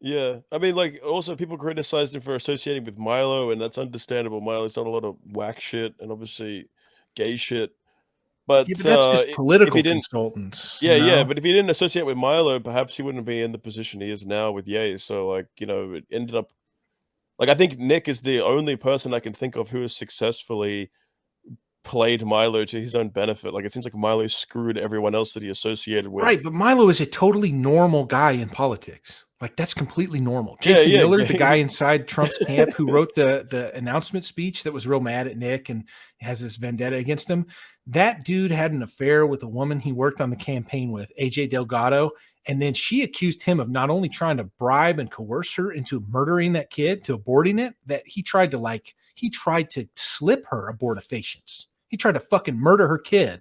Yeah, I mean, like, also people criticized him for associating with Milo, and that's understandable. Milo's done a lot of whack shit and obviously gay shit, Yeah, but, but that's just if he political didn't consultants, yeah, you yeah, know? but if he didn't associate with Milo, perhaps he wouldn't be in the position he is now with Ye, so, like, it ended up like, I think Nick is the only person I can think of who has successfully played Milo to his own benefit. Like, it seems like Milo screwed everyone else that he associated with. Right, but Milo is a totally normal guy in politics. Like, that's completely normal. Yeah, Jason yeah, Miller, yeah, the guy inside Trump's camp who wrote the announcement speech that was real mad at Nick and has this vendetta against him, that dude had an affair with a woman he worked on the campaign with, AJ Delgado, and then she accused him of not only trying to bribe and coerce her into murdering that kid, to aborting it, that he tried to slip her abortifacients. He tried to fucking murder her kid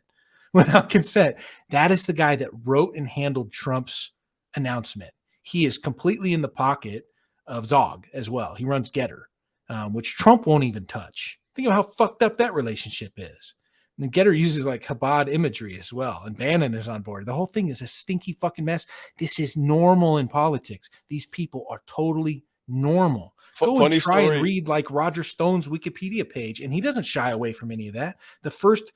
without consent. That is the guy that wrote and handled Trump's announcement. He is completely in the pocket of Zog as well. He runs Gettr, which Trump won't even touch. Think of how fucked up that relationship is. And Gettr uses like Chabad imagery as well. And Bannon is on board. The whole thing is a stinky fucking mess. This is normal in politics. These people are totally normal. Go and funny try and story. read like Roger Stone's Wikipedia page, and he doesn't shy away from any of that. The first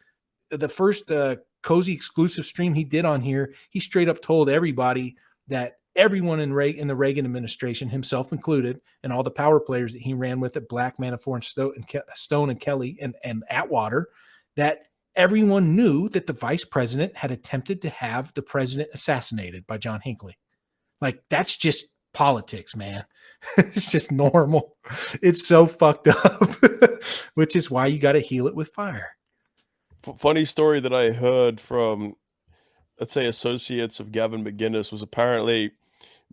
cozy exclusive stream he did on here, he straight up told everybody that everyone in the Reagan administration, himself included, and all the power players that he ran with at Black, Manafort, and Stone and Kelly and Atwater, that everyone knew that the vice president had attempted to have the president assassinated by John Hinckley. Like, that's just politics, man. It's just normal. It's so fucked up, which is why you got to heal it with fire. Funny story that I heard from, let's say, associates of Gavin McGinnis was apparently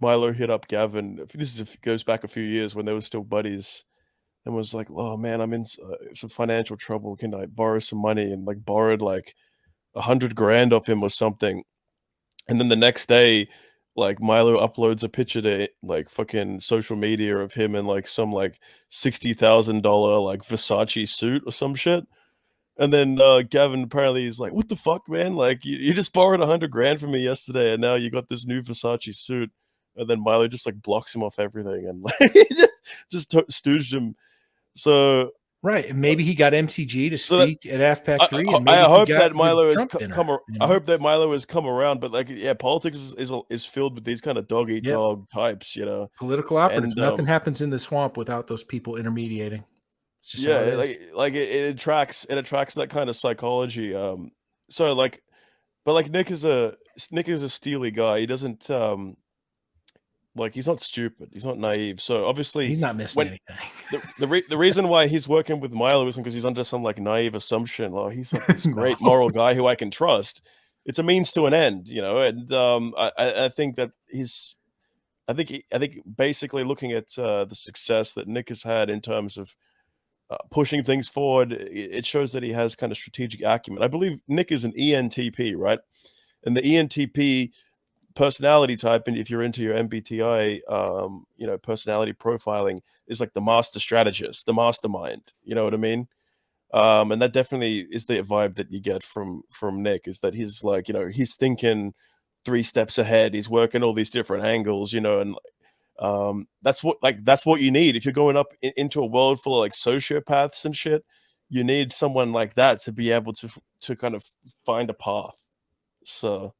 Milo hit up Gavin. Goes back a few years when they were still buddies, and was like, "Oh man, I'm in some financial trouble. Can I borrow some money?" And like borrowed like 100 grand off him or something. And then the next day, like Milo uploads a picture to like fucking social media of him in like some like $60,000 like Versace suit or some shit. And then Gavin apparently is like, "What the fuck, man? Like, you just borrowed 100 grand from me yesterday, and now you got this new Versace suit." And then Milo just like blocks him off everything and like stooged him. So, Right, and maybe he got MCG to so that speak at AFPAC 3, I, and I maybe he hope that got the Milo has Trump dinner, come. you I know? hope that Milo has come around. But like, yeah, politics is filled with these kind of dog eat Yep, dog types, political operatives. and Nothing happens in the swamp without those people intermediating. It's just how it yeah, is. it attracts that kind of psychology. So like, but like Nick is a steely guy. He doesn't like he's not stupid. He's not naive. So obviously, He's not missing when anything. the reason why he's working with Milo isn't because he's under some like naive assumption. Oh, he's like this No. great moral guy who I can trust. It's a means to an end, and I think that I think basically looking at the success that Nick has had in terms of pushing things forward, it shows that he has kind of strategic acumen. I believe Nick is an ENTP, right? And the ENTP personality type, and if you're into your MBTI, personality profiling, is like the master strategist, the mastermind. You know what I mean? And that definitely is the vibe that you get from Nick. Is that he's like, he's thinking 3 steps ahead. He's working all these different angles, and that's what you need if you're going up into a world full of like sociopaths and shit. You need someone like that to be able to kind of find a path. So